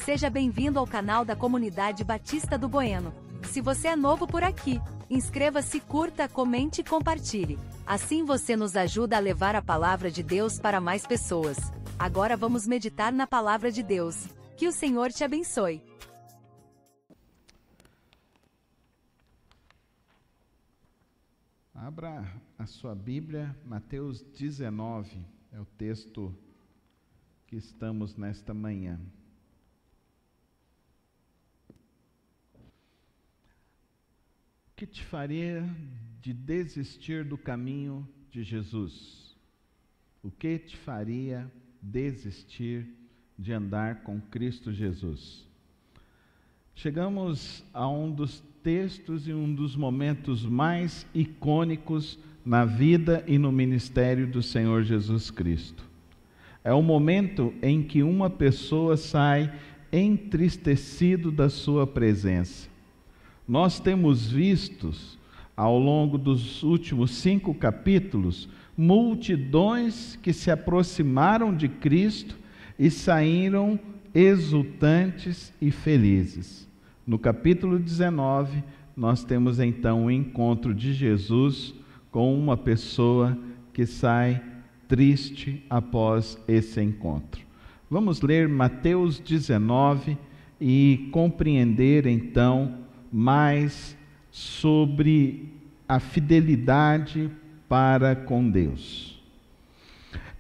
Seja bem-vindo ao canal da Comunidade Batista do Bueno. Se você é novo por aqui, inscreva-se, curta, comente e compartilhe. Assim você nos ajuda a levar a palavra de Deus para mais pessoas. Agora vamos meditar na palavra de Deus. Que o Senhor te abençoe. Abra a sua Bíblia, Mateus 19, é o texto que estamos nesta manhã. O que te faria de desistir do caminho de Jesus? O que te faria desistir de andar com Cristo Jesus? Chegamos a um dos textos e um dos momentos mais icônicos na vida e no ministério do Senhor Jesus Cristo. É o momento em que uma pessoa sai entristecido da sua presença. Nós temos visto, ao longo dos últimos 5 capítulos, multidões que se aproximaram de Cristo e saíram exultantes e felizes. No capítulo 19, nós temos então o encontro de Jesus com uma pessoa que sai triste após esse encontro. Vamos ler Mateus 19 e compreender então mais sobre a fidelidade para com Deus.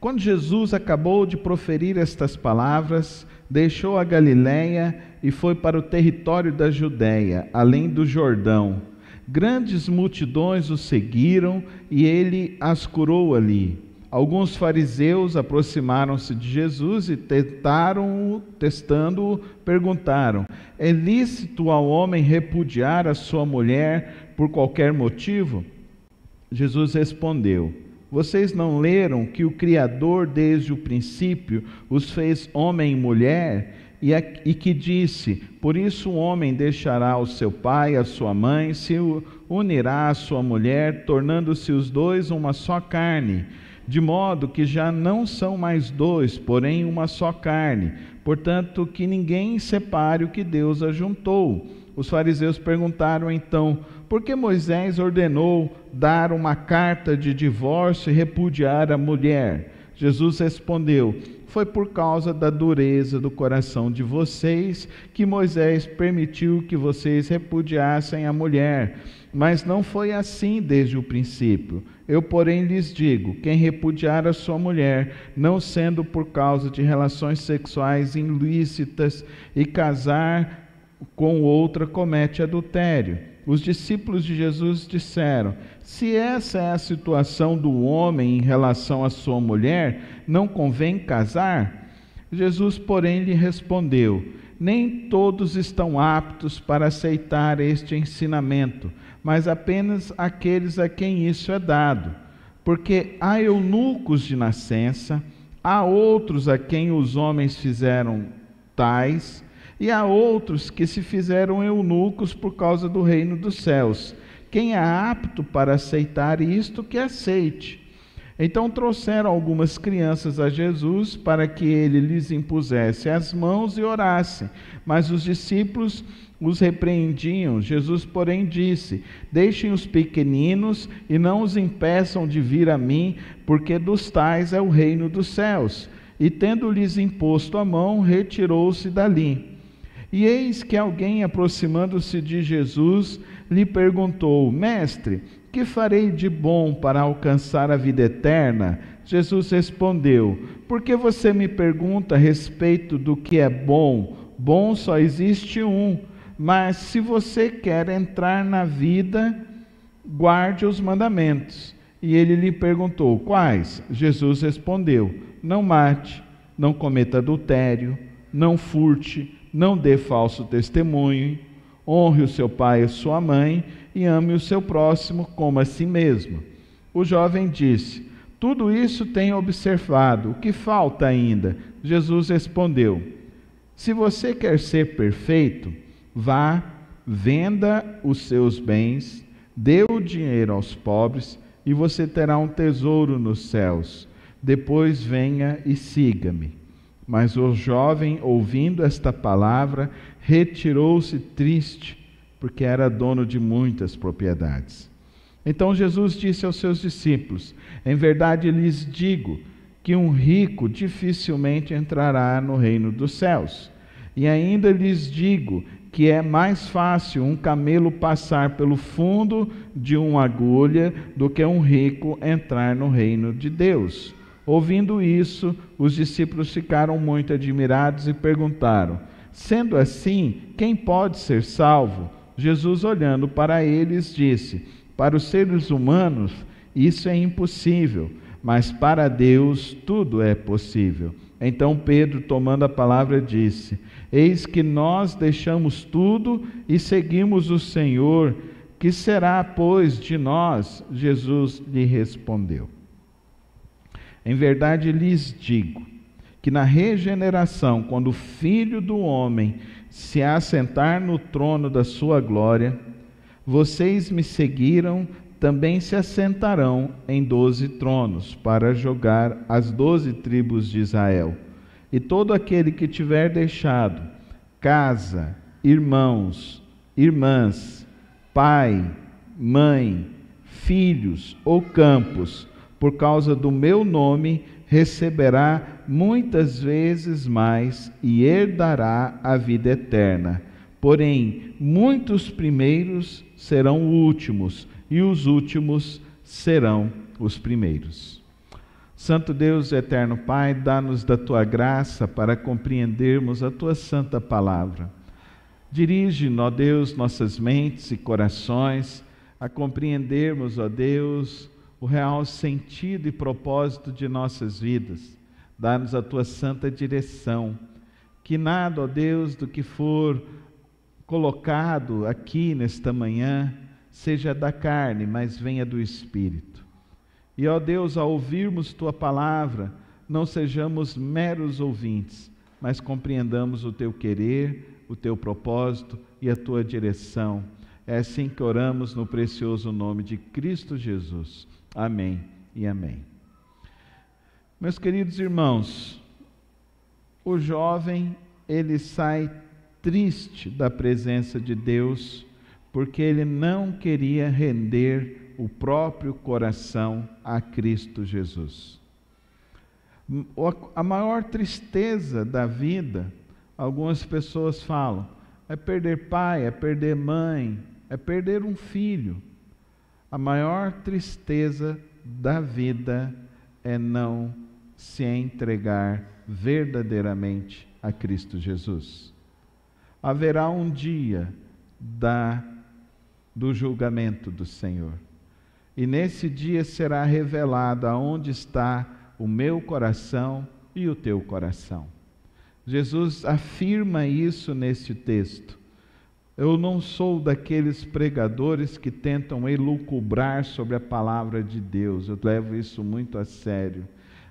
Quando Jesus acabou de proferir estas palavras, deixou a Galiléia e foi para o território da Judéia, além do Jordão. Grandes multidões o seguiram e ele as curou ali. Alguns fariseus aproximaram-se de Jesus e testando-o, perguntaram: é lícito ao homem repudiar a sua mulher por qualquer motivo? Jesus respondeu: vocês não leram que o Criador desde o princípio os fez homem e mulher? E que disse: por isso o homem deixará o seu pai e a sua mãe, se unirá à sua mulher, tornando-se os dois uma só carne. De modo que já não são mais dois, porém uma só carne. Portanto, que ninguém separe o que Deus ajuntou. Os fariseus perguntaram então: por que Moisés ordenou dar uma carta de divórcio e repudiar a mulher? Jesus respondeu: foi por causa da dureza do coração de vocês que Moisés permitiu que vocês repudiassem a mulher. Mas não foi assim desde o princípio. Eu, porém, lhes digo: quem repudiar a sua mulher, não sendo por causa de relações sexuais ilícitas, e casar com outra, comete adultério. Os discípulos de Jesus disseram: se essa é a situação do homem em relação à sua mulher, não convém casar? Jesus, porém, lhe respondeu: nem todos estão aptos para aceitar este ensinamento, mas apenas aqueles a quem isso é dado. Porque há eunucos de nascença, há outros a quem os homens fizeram tais, e há outros que se fizeram eunucos por causa do reino dos céus. Quem é apto para aceitar isto, que aceite. Então trouxeram algumas crianças a Jesus para que ele lhes impusesse as mãos e orasse. Mas os discípulos os repreendiam. Jesus, porém, disse: deixem os pequeninos e não os impeçam de vir a mim, porque dos tais é o reino dos céus. E tendo-lhes imposto a mão, retirou-se dali. E eis que alguém, aproximando-se de Jesus, lhe perguntou: mestre, que farei de bom para alcançar a vida eterna? Jesus respondeu: por que você me pergunta a respeito do que é bom? Bom só existe um. Mas se você quer entrar na vida, guarde os mandamentos. E ele lhe perguntou: quais? Jesus respondeu: não mate, não cometa adultério, não furte, não dê falso testemunho, honre o seu pai e sua mãe, e ame o seu próximo como a si mesmo. O jovem disse: tudo isso tenho observado, o que falta ainda? Jesus respondeu: se você quer ser perfeito, vá, venda os seus bens, dê o dinheiro aos pobres, e você terá um tesouro nos céus. Depois venha e siga-me. Mas o jovem, ouvindo esta palavra, retirou-se triste, porque era dono de muitas propriedades. Então Jesus disse aos seus discípulos: em verdade lhes digo que um rico dificilmente entrará no reino dos céus. E ainda lhes digo que é mais fácil um camelo passar pelo fundo de uma agulha do que um rico entrar no reino de Deus. Ouvindo isso, os discípulos ficaram muito admirados e perguntaram: sendo assim, quem pode ser salvo? Jesus, olhando para eles, disse: para os seres humanos isso é impossível, mas para Deus tudo é possível. Então Pedro, tomando a palavra, disse: eis que nós deixamos tudo e seguimos o Senhor. Que será, pois, de nós? Jesus lhe respondeu: em verdade lhes digo que na regeneração, quando o Filho do Homem se assentar no trono da sua glória, vocês me seguiram, também se assentarão em 12 tronos para julgar as 12 tribos de Israel. E todo aquele que tiver deixado casa, irmãos, irmãs, pai, mãe, filhos ou campos, por causa do meu nome, receberá muitas vezes mais e herdará a vida eterna. Porém, muitos primeiros serão últimos, e os últimos serão os primeiros. Santo Deus, eterno Pai, dá-nos da Tua graça para compreendermos a Tua santa palavra. Dirige, ó Deus, nossas mentes e corações a compreendermos, ó Deus, o real sentido e propósito de nossas vidas. Dá-nos a Tua santa direção. Que nada, ó Deus, do que for colocado aqui nesta manhã seja da carne, mas venha do Espírito. E, ó Deus, ao ouvirmos Tua palavra, não sejamos meros ouvintes, mas compreendamos o Teu querer, o Teu propósito e a Tua direção. É assim que oramos no precioso nome de Cristo Jesus. Amém e amém. Meus queridos irmãos, o jovem, ele sai triste da presença de Deus, porque ele não queria render o próprio coração a Cristo Jesus. A maior tristeza da vida, algumas pessoas falam, é perder pai, é perder mãe, é perder um filho. A maior tristeza da vida é não se entregar verdadeiramente a Cristo Jesus. Haverá um dia do julgamento do Senhor. E nesse dia será revelado aonde está o meu coração e o teu coração. Jesus afirma isso neste texto. Eu não sou daqueles pregadores que tentam elucubrar sobre a palavra de Deus. Eu levo isso muito a sério.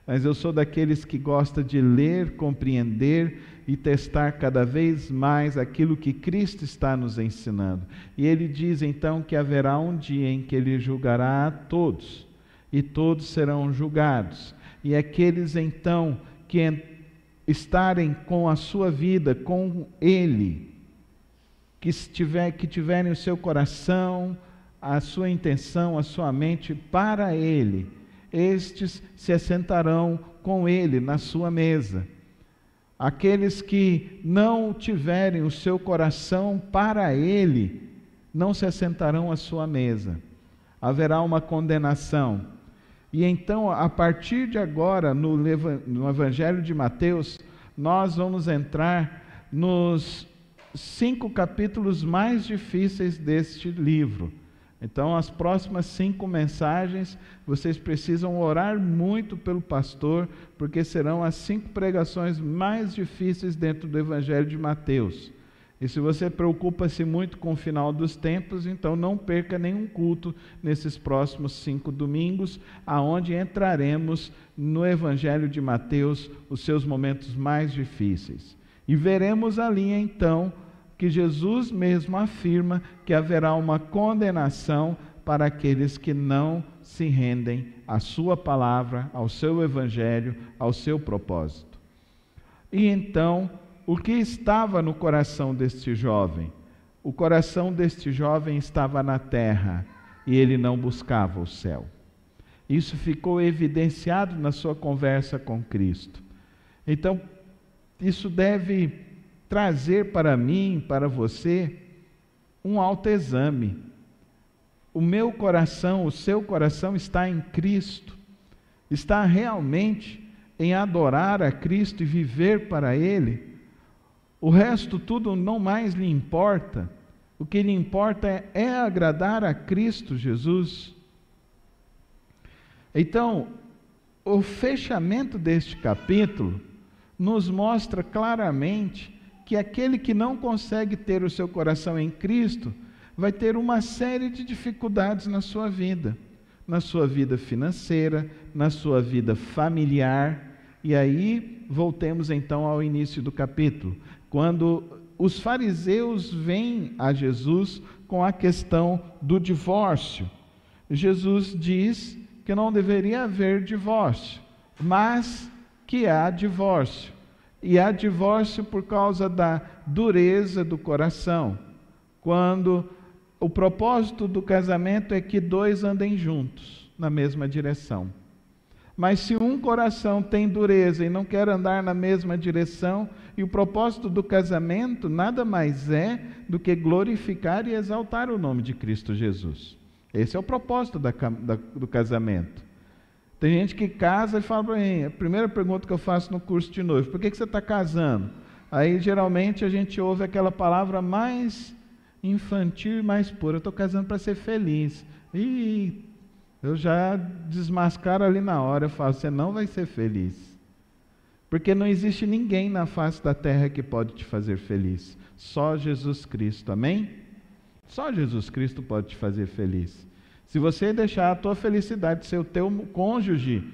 Mas eu sou daqueles que gosta de ler, compreender e testar cada vez mais aquilo que Cristo está nos ensinando. E ele diz então que haverá um dia em que ele julgará a todos, e todos serão julgados. E aqueles então que estarem com a sua vida com ele, que tiverem o seu coração, a sua intenção, a sua mente para ele, estes se assentarão com ele na sua mesa. Aqueles que não tiverem o seu coração para ele, não se assentarão à sua mesa. Haverá uma condenação. E então, a partir de agora, no Evangelho de Mateus, nós vamos entrar nos 5 capítulos mais difíceis deste livro. Então, as próximas 5 mensagens, vocês precisam orar muito pelo pastor, porque serão as 5 pregações mais difíceis dentro do Evangelho de Mateus. E se você preocupa-se muito com o final dos tempos, então não perca nenhum culto nesses próximos 5 domingos, aonde entraremos no Evangelho de Mateus, os seus momentos mais difíceis. E veremos ali, então, que Jesus mesmo afirma que haverá uma condenação para aqueles que não se rendem à sua palavra, ao seu evangelho, ao seu propósito. E então, o que estava no coração deste jovem? O coração deste jovem estava na terra e ele não buscava o céu. Isso ficou evidenciado na sua conversa com Cristo. Então, isso deve trazer para mim, para você, um autoexame. O meu coração, o seu coração está em Cristo? Está realmente em adorar a Cristo e viver para Ele? O resto tudo não mais lhe importa. O que lhe importa é agradar a Cristo Jesus. Então, o fechamento deste capítulo nos mostra claramente que aquele que não consegue ter o seu coração em Cristo vai ter uma série de dificuldades na sua vida financeira, na sua vida familiar. E aí, voltemos então ao início do capítulo, quando os fariseus vêm a Jesus com a questão do divórcio. Jesus diz que não deveria haver divórcio, mas que há divórcio. E há divórcio por causa da dureza do coração. Quando o propósito do casamento é que dois andem juntos, na mesma direção. Mas se um coração tem dureza e não quer andar na mesma direção, e o propósito do casamento nada mais é do que glorificar e exaltar o nome de Cristo Jesus. Esse é o propósito do casamento. Tem gente que casa e fala para mim, a primeira pergunta que eu faço no curso de noivo, por que você está casando? Aí geralmente a gente ouve aquela palavra mais infantil e mais pura, eu estou casando para ser feliz. E eu já desmascaro ali na hora, eu falo, você não vai ser feliz. Porque não existe ninguém na face da terra que pode te fazer feliz. Só Jesus Cristo, amém? Só Jesus Cristo pode te fazer feliz. Se você deixar a tua felicidade ser o teu cônjuge,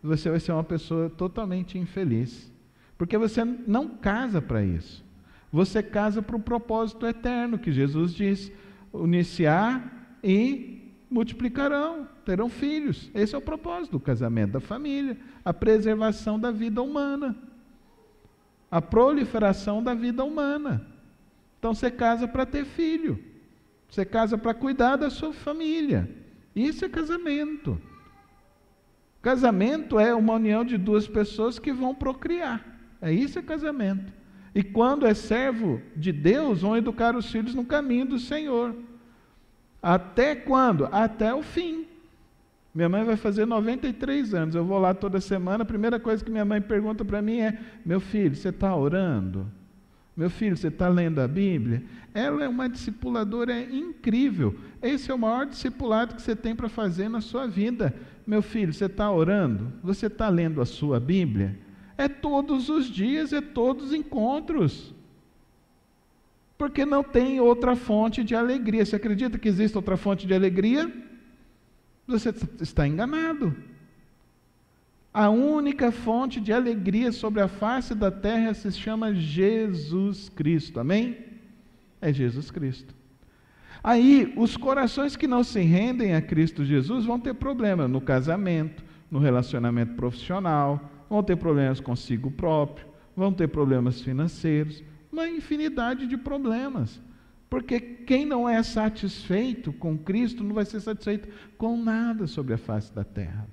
você vai ser uma pessoa totalmente infeliz. Porque você não casa para isso. Você casa para o propósito eterno, que Jesus diz, uniciar e multiplicarão, terão filhos. Esse é o propósito do casamento, da família, a preservação da vida humana, a proliferação da vida humana. Então você casa para ter filho, você casa para cuidar da sua família. Isso é casamento. Casamento é uma união de duas pessoas que vão procriar. Isso é casamento. E quando é servo de Deus, vão educar os filhos no caminho do Senhor. Até quando? Até o fim. Minha mãe vai fazer 93 anos, eu vou lá toda semana, a primeira coisa que minha mãe pergunta para mim é, meu filho, você está orando? Meu filho, você está lendo a Bíblia? Ela é uma discipuladora incrível. Esse é o maior discipulado que você tem para fazer na sua vida. Meu filho, você está orando? Você está lendo a sua Bíblia? É todos os dias, é todos os encontros. Porque não tem outra fonte de alegria. Você acredita que existe outra fonte de alegria? Você está enganado. A única fonte de alegria sobre a face da terra se chama Jesus Cristo. Amém? É Jesus Cristo. Aí, os corações que não se rendem a Cristo Jesus vão ter problema no casamento, no relacionamento profissional, vão ter problemas consigo próprio, vão ter problemas financeiros, uma infinidade de problemas. Porque quem não é satisfeito com Cristo não vai ser satisfeito com nada sobre a face da terra.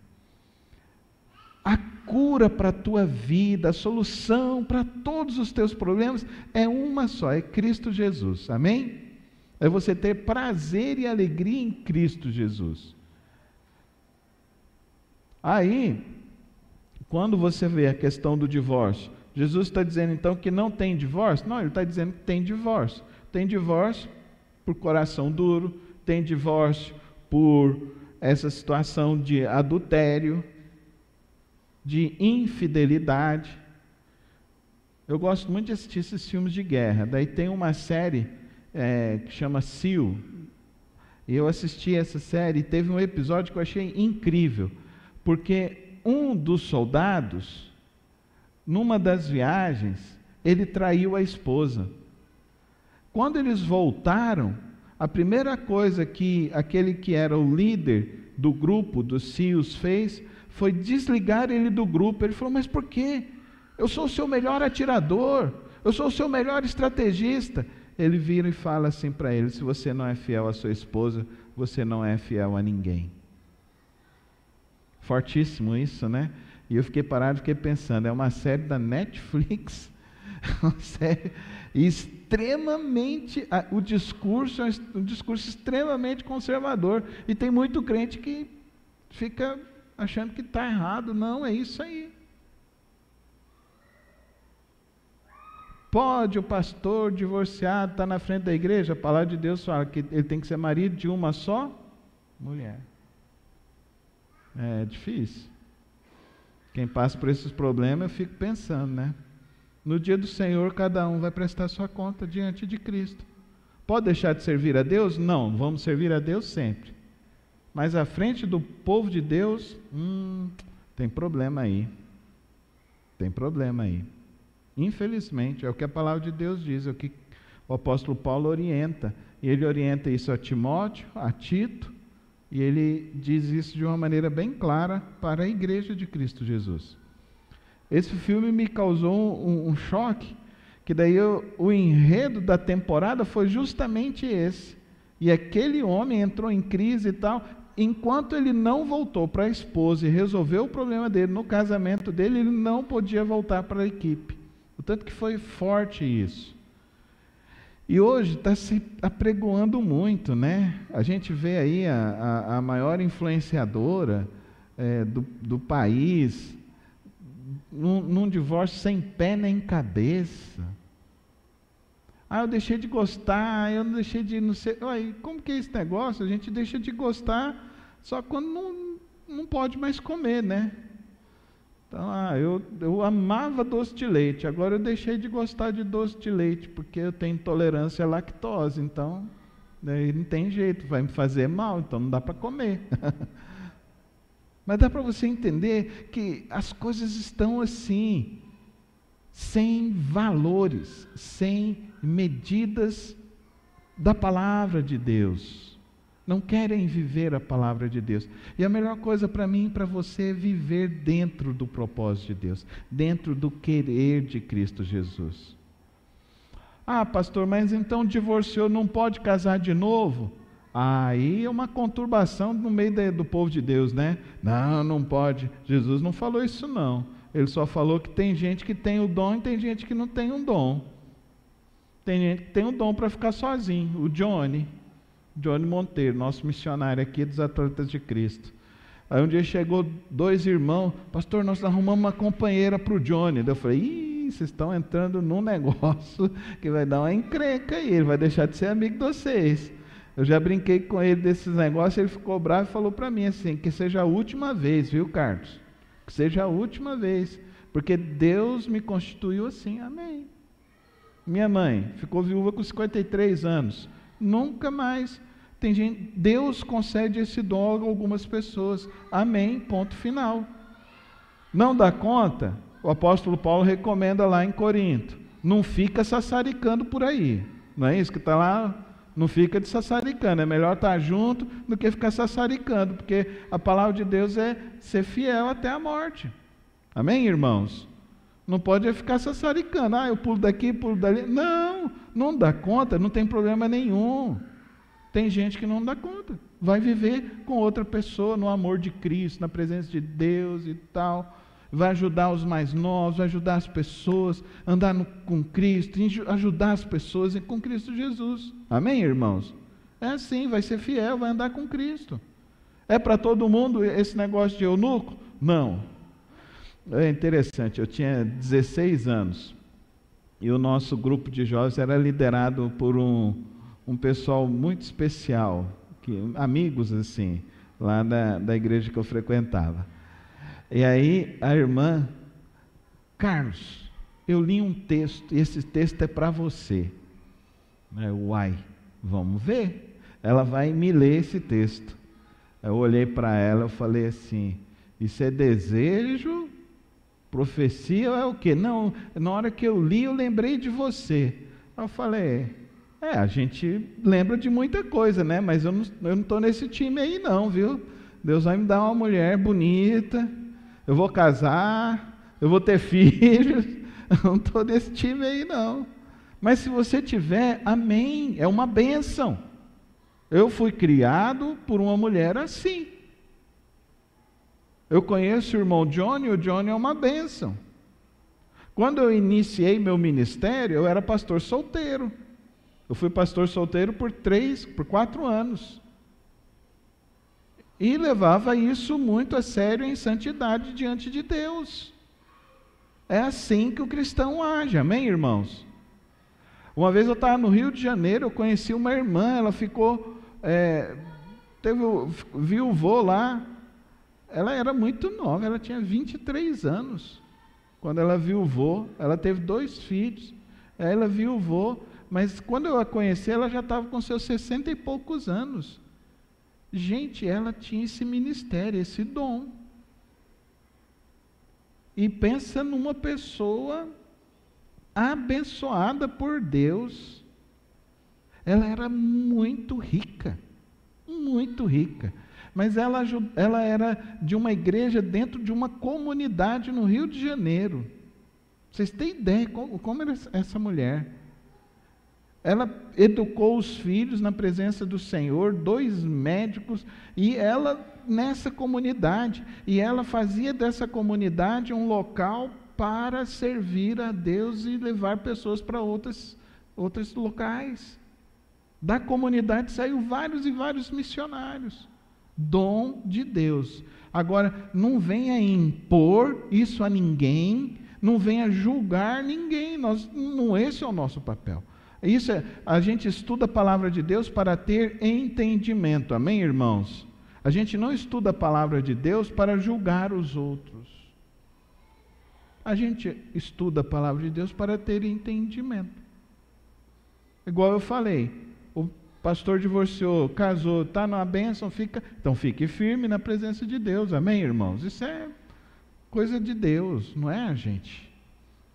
A cura para a tua vida, a solução para todos os teus problemas é uma só, é Cristo Jesus, amém? É você ter prazer e alegria em Cristo Jesus. Aí, quando você vê a questão do divórcio, Jesus está dizendo então que não tem divórcio? Não, ele está dizendo que tem divórcio. Tem divórcio por coração duro, tem divórcio por essa situação de adultério, de infidelidade. Eu gosto muito de assistir esses filmes de guerra. Daí tem uma série que chama SEAL. E eu assisti essa série e teve um episódio que eu achei incrível, porque um dos soldados, numa das viagens, ele traiu a esposa. Quando eles voltaram, a primeira coisa que aquele que era o líder do grupo dos SEALs fez foi desligar ele do grupo. Ele falou, mas por quê? eu sou o seu melhor atirador, eu sou o seu melhor estrategista. Ele vira e fala assim para ele: se você não é fiel à sua esposa, você não é fiel a ninguém. Fortíssimo isso, né? E eu fiquei parado, fiquei pensando, é uma série da Netflix, uma série extremamente, o discurso é um discurso extremamente conservador, e tem muito crente que fica achando que está errado. Não, é isso aí. Pode o pastor divorciado estar na frente da igreja? A palavra de Deus fala que ele tem que ser marido de uma só mulher. É difícil. Quem passa por esses problemas, eu fico pensando, né? No dia do Senhor, cada um vai prestar sua conta diante de Cristo. Pode deixar de servir a Deus? Não, vamos servir a Deus sempre. Mas à frente do povo de Deus, tem problema aí. Tem problema aí. Infelizmente, é o que a palavra de Deus diz, é o que o apóstolo Paulo orienta. E ele orienta isso a Timóteo, a Tito, e ele diz isso de uma maneira bem clara para a igreja de Cristo Jesus. Esse filme me causou um choque, que daí o enredo da temporada foi justamente esse. E aquele homem entrou em crise e tal. Enquanto ele não voltou para a esposa e resolveu o problema dele no casamento dele, ele não podia voltar para a equipe. O tanto que foi forte isso. E hoje está se apregoando muito, né? A gente vê aí a maior influenciadora do país, num divórcio sem pé nem cabeça. Eu deixei de gostar, eu não deixei de... Não sei, como que é esse negócio? A gente deixa de gostar só quando não pode mais comer, né? Então, eu amava doce de leite, agora eu deixei de gostar de doce de leite, porque eu tenho intolerância à lactose, então daí não tem jeito, vai me fazer mal, então não dá para comer. Mas dá para você entender que as coisas estão assim, sem valores, sem medidas da palavra de Deus. Não querem viver a palavra de Deus. E a melhor coisa para mim e para você é viver dentro do propósito de Deus, dentro do querer de Cristo Jesus. Pastor, mas então divorciou, não pode casar de novo? Aí é uma conturbação no meio do povo de Deus, né? Não pode. Jesus não falou isso não. Ele só falou que tem gente que tem o dom e tem gente que não tem um dom. Tem gente que tem um dom para ficar sozinho. O Johnny Monteiro, nosso missionário aqui dos Atletas de Cristo. Aí um dia chegou 2 irmãos: pastor, nós arrumamos uma companheira para o Johnny. Daí eu falei: vocês estão entrando num negócio que vai dar uma encrenca aí, ele vai deixar de ser amigo de vocês. Eu já brinquei com ele desses negócios, ele ficou bravo e falou para mim assim: que seja a última vez, viu, Carlos? Que seja a última vez, porque Deus me constituiu assim. Amém. Minha mãe ficou viúva com 53 anos. Nunca mais. Tem gente, Deus concede esse dom a algumas pessoas. Amém, ponto final. Não dá conta? O apóstolo Paulo recomenda lá em Corinto: não fica sassaricando por aí. Não é isso que está lá? Não fica de sassaricando. É melhor estar junto do que ficar sassaricando, porque a palavra de Deus é ser fiel até a morte. Amém, irmãos? Não pode ficar sassaricando. Eu pulo daqui, pulo dali. Não dá conta, não tem problema nenhum. Tem gente que não dá conta. Vai viver com outra pessoa no amor de Cristo, na presença de Deus e tal. Vai ajudar os mais novos, vai ajudar as pessoas a andar com Cristo, ajudar as pessoas com Cristo Jesus. Amém, irmãos? É assim, vai ser fiel, vai andar com Cristo. É para todo mundo esse negócio de eunuco? Não. É interessante, eu tinha 16 anos e o nosso grupo de jovens era liderado por um pessoal muito especial, amigos assim, lá da igreja que eu frequentava. E aí a irmã: Carlos, eu li um texto e esse texto é para você. Uai, vamos ver. Ela vai me ler esse texto. Eu olhei para ela, eu falei assim: isso é desejo? Profecia é o quê? Não, na hora que eu li, eu lembrei de você. Eu falei: a gente lembra de muita coisa, né? Mas eu não estou nesse time aí não, viu? Deus vai me dar uma mulher bonita, eu vou casar, eu vou ter filhos, eu não estou nesse time aí não. Mas se você tiver, amém, é uma bênção. Eu fui criado por uma mulher assim. Eu conheço o irmão Johnny, o Johnny é uma bênção. Quando eu iniciei meu ministério, eu era pastor solteiro. Eu fui pastor solteiro por 4 anos. E levava isso muito a sério em santidade diante de Deus. É assim que o cristão age, amém, irmãos? Uma vez eu estava no Rio de Janeiro, eu conheci uma irmã, ela ficou, viuvou lá, ela era muito nova, ela tinha 23 anos, quando ela viuvou, ela teve 2 filhos, ela viuvou, mas quando eu a conheci, ela já estava com seus 60 e poucos anos. Gente, ela tinha esse ministério, esse dom. E pensa numa pessoa abençoada por Deus. Ela era muito rica, mas ela era de uma igreja dentro de uma comunidade no Rio de Janeiro. Vocês têm ideia como era essa mulher? Ela educou os filhos na presença do Senhor, 2 médicos, e ela nessa comunidade, e ela fazia dessa comunidade um local para servir a Deus e levar pessoas para outros locais. Da comunidade saiu vários e vários missionários. Dom de Deus. Agora, não venha impor isso a ninguém, não venha julgar ninguém. Esse é o nosso papel. A gente estuda a palavra de Deus para ter entendimento. Amém, irmãos? A gente não estuda a palavra de Deus para julgar os outros. A gente estuda a palavra de Deus para ter entendimento. Igual eu falei, o pastor divorciou, casou, está numa bênção, então fique firme na presença de Deus. Amém, irmãos? Isso é coisa de Deus, não é a gente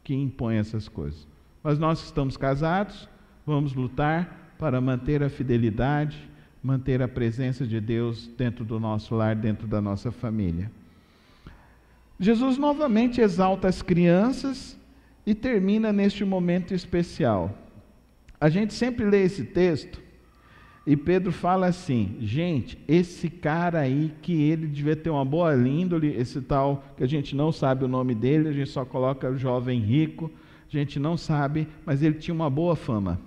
que impõe essas coisas. Mas nós que estamos casados, vamos lutar para manter a fidelidade, manter a presença de Deus dentro do nosso lar, dentro da nossa família. Jesus novamente exalta as crianças e termina neste momento especial. A gente sempre lê esse texto e Pedro fala assim: gente, esse cara aí, que ele devia ter uma boa índole, esse tal que a gente não sabe o nome dele, a gente só coloca o jovem rico, a gente não sabe, mas ele tinha uma boa fama,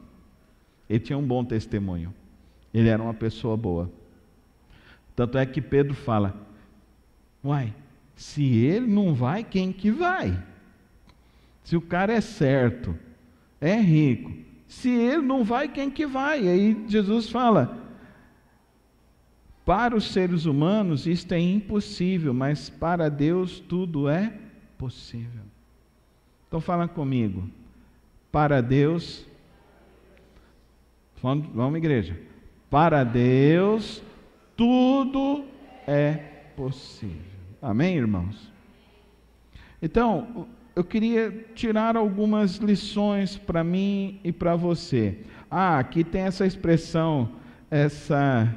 ele tinha um bom testemunho, ele era uma pessoa boa. Tanto é que Pedro fala: uai, se ele não vai, quem que vai? Se o cara é certo, é rico, se ele não vai, quem que vai? E aí Jesus fala: para os seres humanos isto é impossível, mas para Deus tudo é possível. Então fala comigo: para Deus, vamos igreja, para Deus tudo é possível. Amém, irmãos? Então, eu queria tirar algumas lições para mim e para você. Aqui tem essa expressão, essa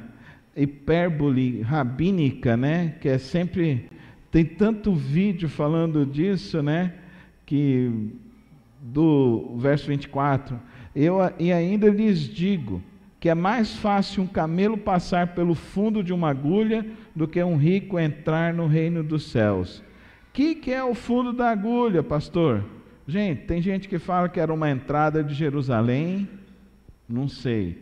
hipérbole rabínica, né? Que é sempre, tem tanto vídeo falando disso, né? Que do verso 24, e ainda lhes digo que é mais fácil um camelo passar pelo fundo de uma agulha do que um rico entrar no reino dos céus. O que é o fundo da agulha, pastor? Gente, tem gente que fala que era uma entrada de Jerusalém, não sei,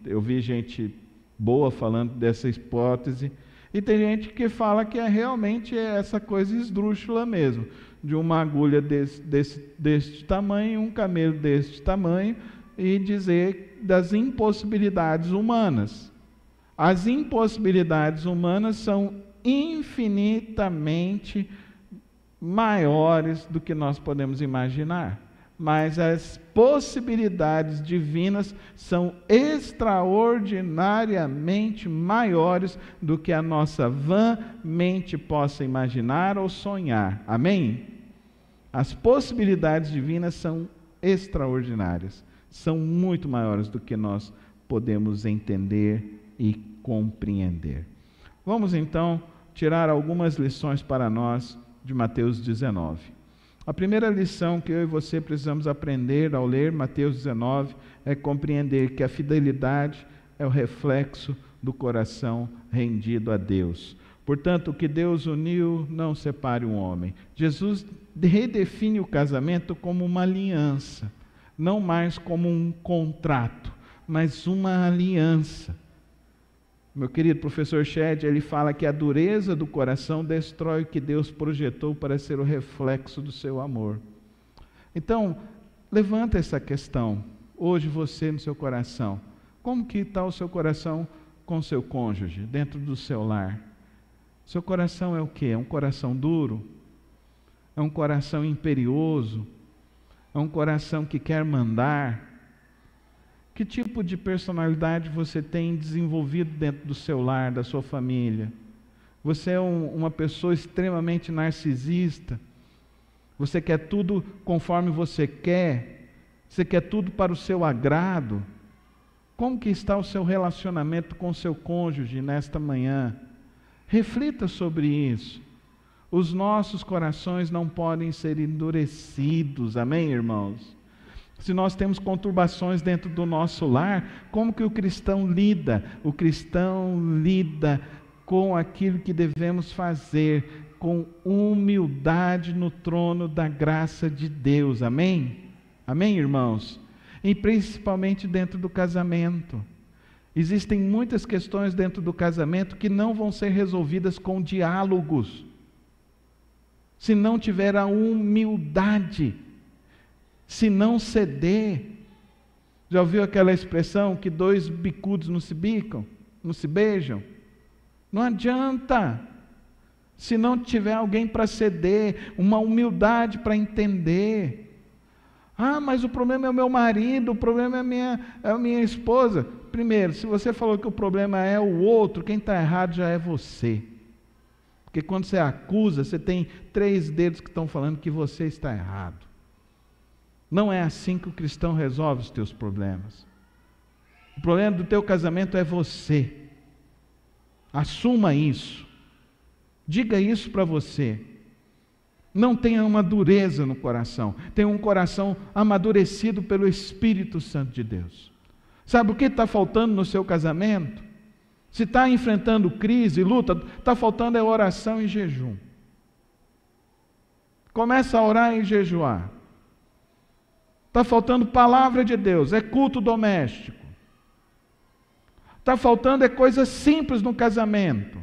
eu vi gente boa falando dessa hipótese, e tem gente que fala que realmente é essa coisa esdrúxula mesmo, de uma agulha deste tamanho, um camelo deste tamanho, e dizer das impossibilidades humanas. As impossibilidades humanas são infinitamente maiores do que nós podemos imaginar, mas as possibilidades divinas são extraordinariamente maiores do que a nossa vã mente possa imaginar ou sonhar. Amém? As possibilidades divinas são extraordinárias, são muito maiores do que nós podemos entender e compreender. Vamos então tirar algumas lições para nós de Mateus 19. A primeira lição que eu e você precisamos aprender ao ler Mateus 19 é compreender que a fidelidade é o reflexo do coração rendido a Deus. Portanto, o que Deus uniu, não separe um homem. Jesus redefine o casamento como uma aliança, não mais como um contrato, mas uma aliança. Meu querido professor Shed, ele fala que a dureza do coração destrói o que Deus projetou para ser o reflexo do seu amor. Então, levanta essa questão, hoje você no seu coração. Como que está o seu coração com o seu cônjuge, dentro do seu lar? Seu coração é o quê? É um coração duro? É um coração imperioso? É um coração que quer mandar? Que tipo de personalidade você tem desenvolvido dentro do seu lar, da sua família? Você é uma pessoa extremamente narcisista? Você quer tudo conforme você quer? Você quer tudo para o seu agrado? Como que está o seu relacionamento com o seu cônjuge nesta manhã? Reflita sobre isso. Os nossos corações não podem ser endurecidos, amém, irmãos? Se nós temos conturbações dentro do nosso lar, como que o cristão lida? O cristão lida com aquilo que devemos fazer, com humildade no trono da graça de Deus, amém? Amém, irmãos? E principalmente dentro do casamento. Existem muitas questões dentro do casamento que não vão ser resolvidas com diálogos, se não tiver a humildade, se não ceder. Já ouviu aquela expressão que dois bicudos não se bicam, não se beijam? Não adianta, se não tiver alguém para ceder, uma humildade para entender. Ah, mas o problema é o meu marido, o problema é a minha esposa. Primeiro, se você falou que o problema é o outro, quem está errado já é você. Porque quando você acusa, você tem 3 dedos que estão falando que você está errado. Não é assim que o cristão resolve os teus problemas. O problema do teu casamento é você. Assuma isso. Diga isso para você. Não tenha uma dureza no coração. Tenha um coração amadurecido pelo Espírito Santo de Deus. Sabe o que está faltando no seu casamento? Se está enfrentando crise, luta, está faltando é oração e jejum. Começa a orar e jejuar. Está faltando palavra de Deus, é culto doméstico. Está faltando é coisa simples no casamento.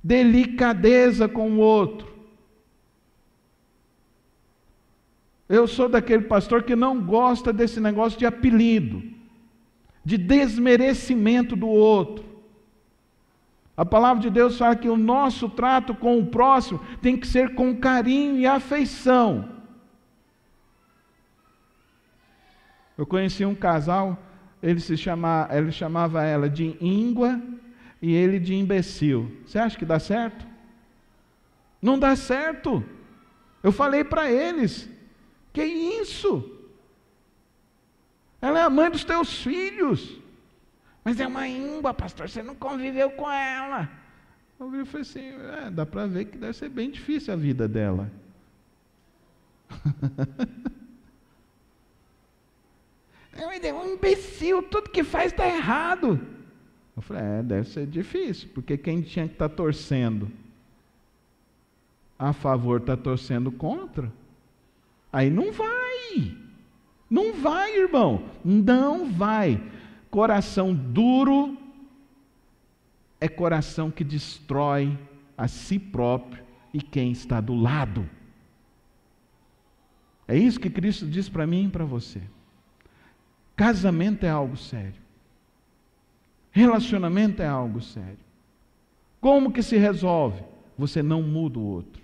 Delicadeza com o outro. Eu sou daquele pastor que não gosta desse negócio de apelido, de desmerecimento do outro. A palavra de Deus fala que o nosso trato com o próximo tem que ser com carinho e afeição. Eu conheci um casal, ele chamava ela de íngua e ele de imbecil. Você acha que dá certo? Não dá certo. Eu falei para eles, que isso? Ela é a mãe dos teus filhos. Mas é uma íngua, pastor, você não conviveu com ela. Eu falei assim, dá para ver que deve ser bem difícil a vida dela. É um imbecil, tudo que faz está errado. Eu falei, deve ser difícil, porque quem tinha que estar torcendo a favor está torcendo contra. Aí não vai. Não vai, irmão. Não vai. Coração duro é coração que destrói a si próprio e quem está do lado. É isso que Cristo diz para mim e para você. Casamento é algo sério. Relacionamento é algo sério. Como que se resolve? Você não muda o outro.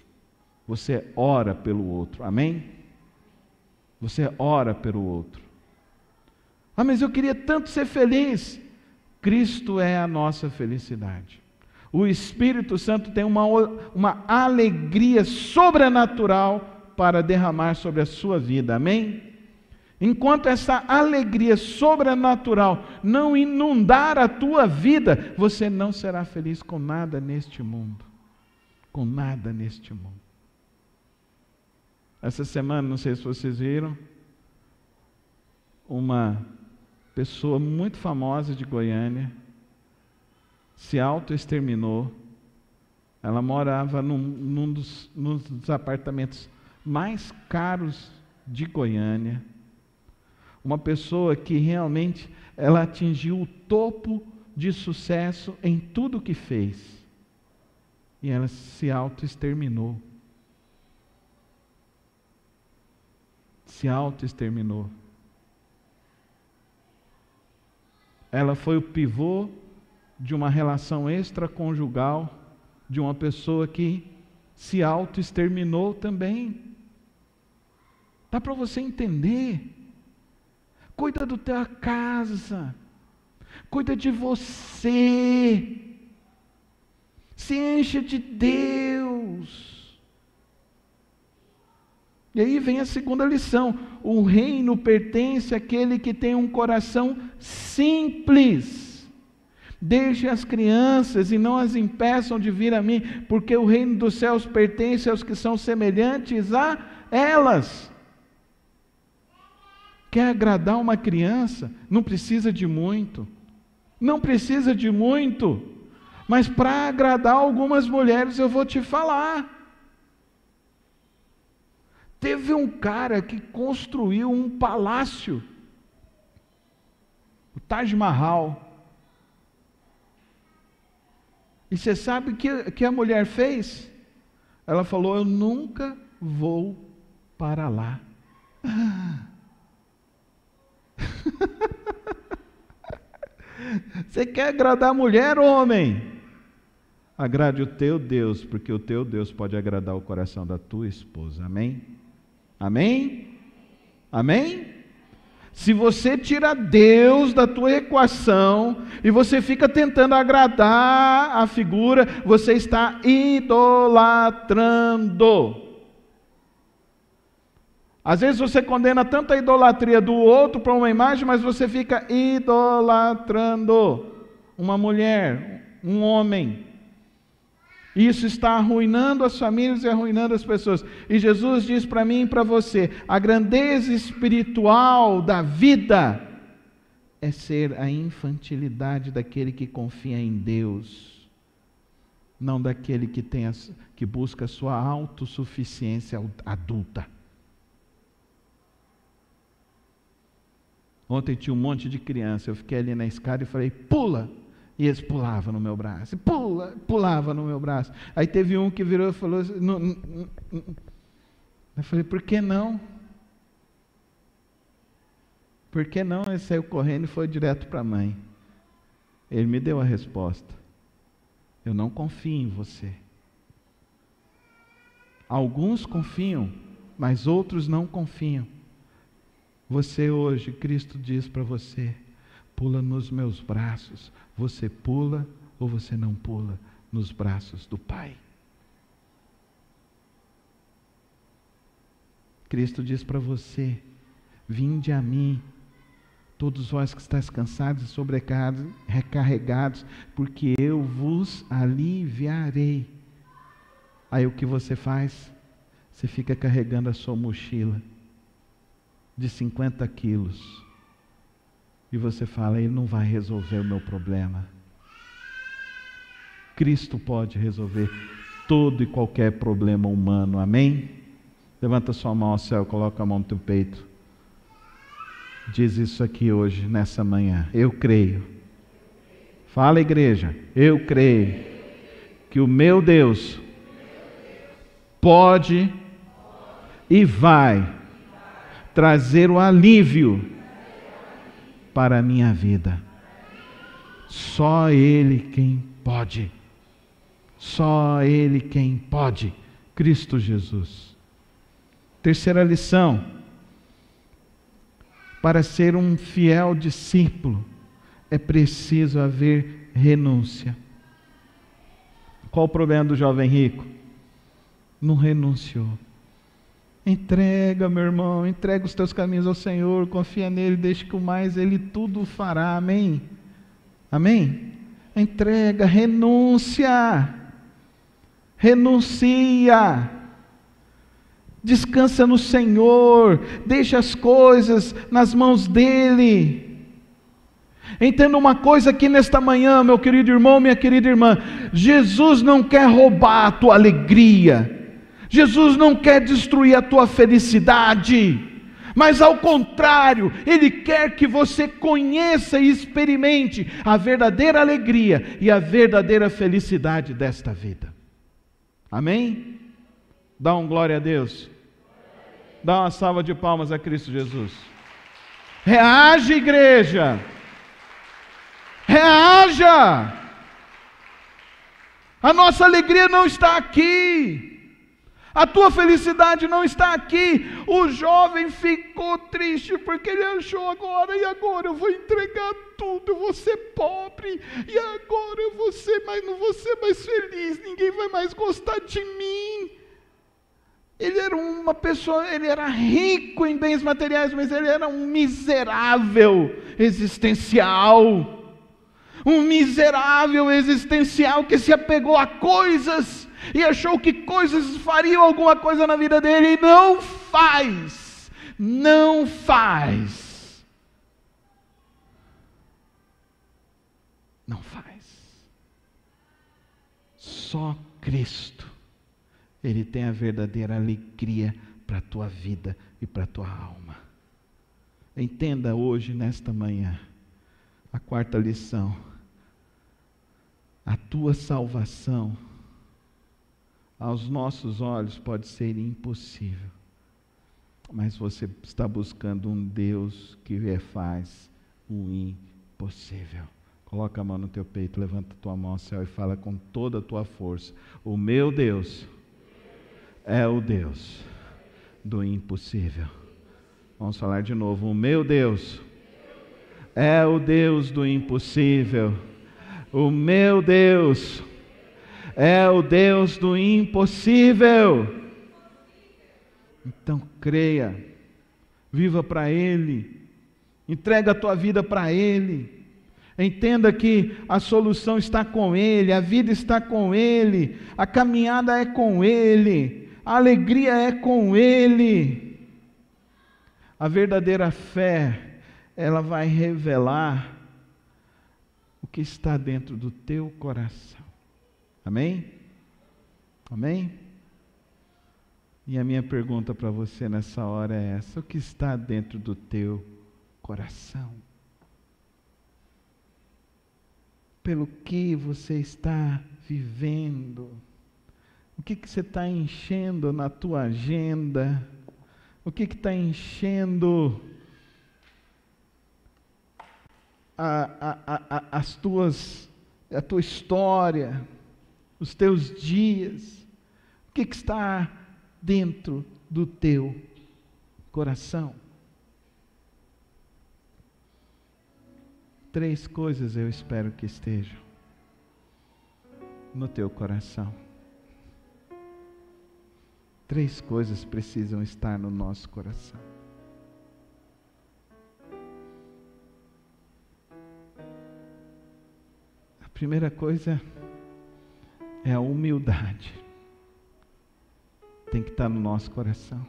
Você ora pelo outro. Amém? Você ora pelo outro. Ah, mas eu queria tanto ser feliz. Cristo é a nossa felicidade. O Espírito Santo tem uma alegria sobrenatural para derramar sobre a sua vida. Amém? Enquanto essa alegria sobrenatural não inundar a tua vida, você não será feliz com nada neste mundo. Com nada neste mundo. Essa semana, não sei se vocês viram, uma pessoa muito famosa de Goiânia se autoexterminou. Ela morava num dos apartamentos mais caros de Goiânia. Uma pessoa que realmente ela atingiu o topo de sucesso em tudo que fez. E ela se autoexterminou. Se autoexterminou. Ela foi o pivô de uma relação extraconjugal de uma pessoa que se autoexterminou também. Dá para você entender? Cuida da tua casa, cuida de você, se enche de Deus. E aí vem a segunda lição: o reino pertence àquele que tem um coração simples. Deixe as crianças e não as impeçam de vir a mim, porque o reino dos céus pertence aos que são semelhantes a elas. Quer agradar uma criança? Não precisa de muito. Não precisa de muito. Mas para agradar algumas mulheres eu vou te falar. Teve um cara que construiu um palácio, o Taj Mahal. E você sabe o que a mulher fez? Ela falou: eu nunca vou para lá. Você quer agradar a mulher, homem? Agrade o teu Deus, porque o teu Deus pode agradar o coração da tua esposa. Amém? Amém? Amém? Se você tira Deus da tua equação e você fica tentando agradar a figura, você está idolatrando. Às vezes você condena tanto a idolatria do outro para uma imagem, mas você fica idolatrando uma mulher, um homem. Isso está arruinando as famílias e arruinando as pessoas. E Jesus diz para mim e para você: a grandeza espiritual da vida é ser a infantilidade daquele que confia em Deus, não daquele que busca a sua autossuficiência adulta. Ontem tinha um monte de criança, eu fiquei ali na escada e falei: pula! E eles pulavam no meu braço, pulava no meu braço. Aí teve um que virou e falou assim, eu falei: por que não? Por que não? Ele saiu correndo e foi direto para a mãe. Ele me deu a resposta: eu não confio em você. Alguns confiam, mas outros não confiam. Você hoje, Cristo diz para você: pula nos meus braços. Você pula ou você não pula nos braços do Pai? Cristo diz para você: vinde a mim, todos vós que estáis cansados e sobrecarregados, porque eu vos aliviarei. Aí o que você faz? Você fica carregando a sua mochila de 50 quilos. E você fala: ele não vai resolver o meu problema. Cristo pode resolver todo e qualquer problema humano. Amém? Levanta sua mão ao céu, coloca a mão no teu peito. Diz isso aqui hoje, nessa manhã: eu creio. Fala, igreja: eu creio que o meu Deus pode e vai trazer o alívio para a minha vida. Só Ele quem pode. Só Ele quem pode. Cristo Jesus. Terceira lição: para ser um fiel discípulo é preciso haver renúncia. Qual o problema do jovem rico? Não renunciou. Entrega, meu irmão, entrega os teus caminhos ao Senhor, confia nele, deixa que o mais Ele tudo fará. Amém? Amém? Entrega, renuncia. Descansa no Senhor, deixa as coisas nas mãos dEle. Entenda uma coisa aqui nesta manhã, meu querido irmão, minha querida irmã: Jesus não quer roubar a tua alegria, Jesus não quer destruir a tua felicidade, mas ao contrário, Ele quer que você conheça e experimente a verdadeira alegria e a verdadeira felicidade desta vida. Amém? Dá um glória a Deus. Dá uma salva de palmas a Cristo Jesus. Reage, igreja. Reaja. A nossa alegria não está aqui. A tua felicidade não está aqui. O jovem ficou triste porque ele achou agora eu vou entregar tudo, eu vou ser pobre, e agora eu vou ser não vou ser mais feliz, ninguém vai mais gostar de mim. Ele era uma pessoa, ele era rico em bens materiais, mas ele era um miserável existencial. Um miserável existencial que se apegou a coisas e achou que coisas fariam alguma coisa na vida dele, e não faz. Não faz. Não faz. Só Cristo, Ele tem a verdadeira alegria para a tua vida e para a tua alma. Entenda hoje, nesta manhã, a quarta lição. A tua salvação, aos nossos olhos, pode ser impossível, mas você está buscando um Deus que faz o impossível. Coloca a mão no teu peito, levanta a tua mão ao céu e fala com toda a tua força: o meu Deus é o Deus do impossível. Vamos falar de novo: o meu Deus é o Deus do impossível. O meu Deus é o Deus do impossível. Então creia, viva para Ele, entrega a tua vida para Ele. Entenda que a solução está com Ele, a vida está com Ele, a caminhada é com Ele, a alegria é com Ele. A verdadeira fé, ela vai revelar o que está dentro do teu coração. Amém? Amém? E a minha pergunta para você nessa hora é essa: o que está dentro do teu coração? Pelo que você está vivendo? O que você está enchendo na tua agenda? O que está enchendo a tua história, os teus dias? O que está dentro do teu coração? 3 coisas eu espero que estejam no teu coração. 3 coisas precisam estar no nosso coração. A primeira coisa é a humildade. Tem que estar no nosso coração.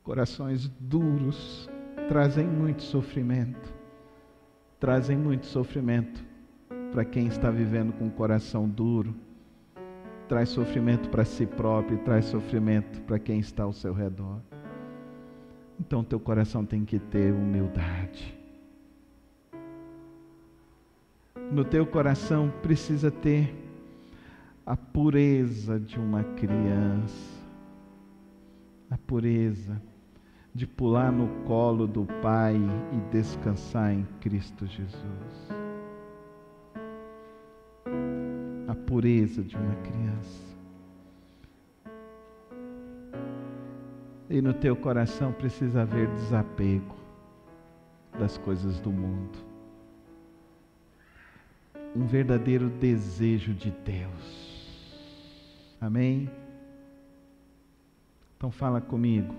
Corações duros trazem muito sofrimento. Trazem muito sofrimento para quem está vivendo com o coração duro. Traz sofrimento para si próprio, traz sofrimento para quem está ao seu redor. Então teu coração tem que ter humildade. No teu coração precisa ter a pureza de uma criança. A pureza de pular no colo do Pai e descansar em Cristo Jesus. A pureza de uma criança. E no teu coração precisa haver desapego das coisas do mundo. Um verdadeiro desejo de Deus. Amém? Então fala comigo.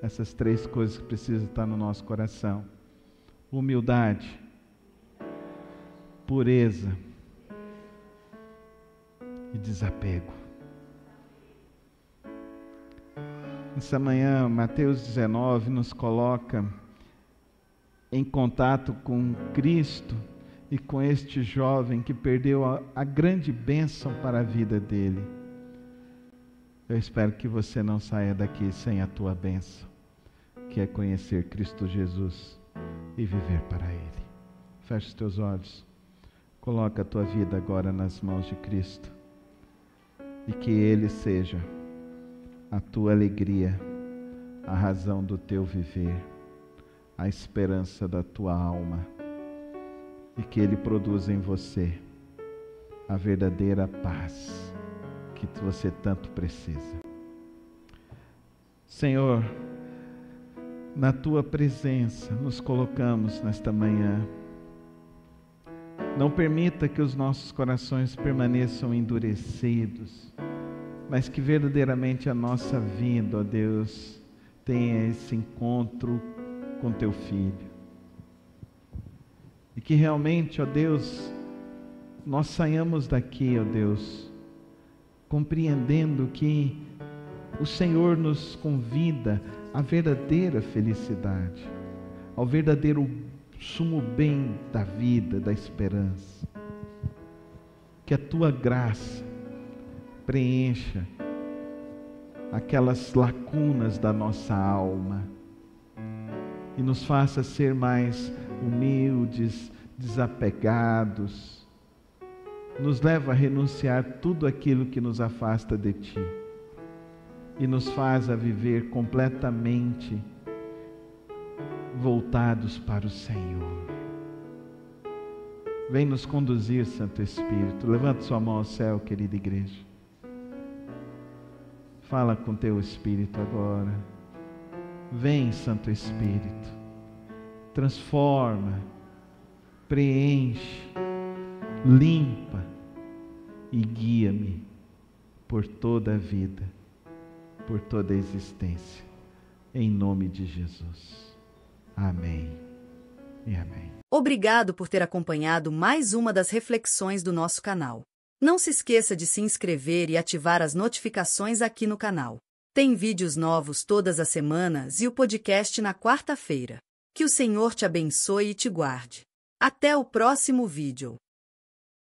Essas 3 coisas que precisam estar no nosso coração: humildade, pureza e desapego. Essa manhã, Mateus 19 nos coloca em contato com Cristo e com este jovem que perdeu a grande bênção para a vida dele. Eu espero que você não saia daqui sem a tua bênção, que é conhecer Cristo Jesus e viver para Ele. Feche os teus olhos, coloca a tua vida agora nas mãos de Cristo e que Ele seja a tua alegria, a razão do teu viver, a esperança da tua alma, e que Ele produza em você a verdadeira paz que você tanto precisa. Senhor, na tua presença nos colocamos nesta manhã. Não permita que os nossos corações permaneçam endurecidos, mas que verdadeiramente a nossa vida, ó Deus, tenha esse encontro com teu Filho. E que realmente, ó Deus, nós saiamos daqui, ó Deus, compreendendo que o Senhor nos convida à verdadeira felicidade, ao verdadeiro sumo bem da vida, da esperança. Que a tua graça preencha aquelas lacunas da nossa alma e nos faça ser mais humildes, desapegados. Nos leva a renunciar tudo aquilo que nos afasta de Ti e nos faz a viver completamente voltados para o Senhor. Vem nos conduzir, Santo Espírito. Levanta sua mão ao céu, querida igreja. Fala com teu Espírito agora. Vem, Santo Espírito. Transforma, preenche, limpa e guia-me por toda a vida, por toda a existência. Em nome de Jesus. Amém e amém. Obrigado por ter acompanhado mais uma das reflexões do nosso canal. Não se esqueça de se inscrever e ativar as notificações aqui no canal. Tem vídeos novos todas as semanas e o podcast na quarta-feira. Que o Senhor te abençoe e te guarde. Até o próximo vídeo.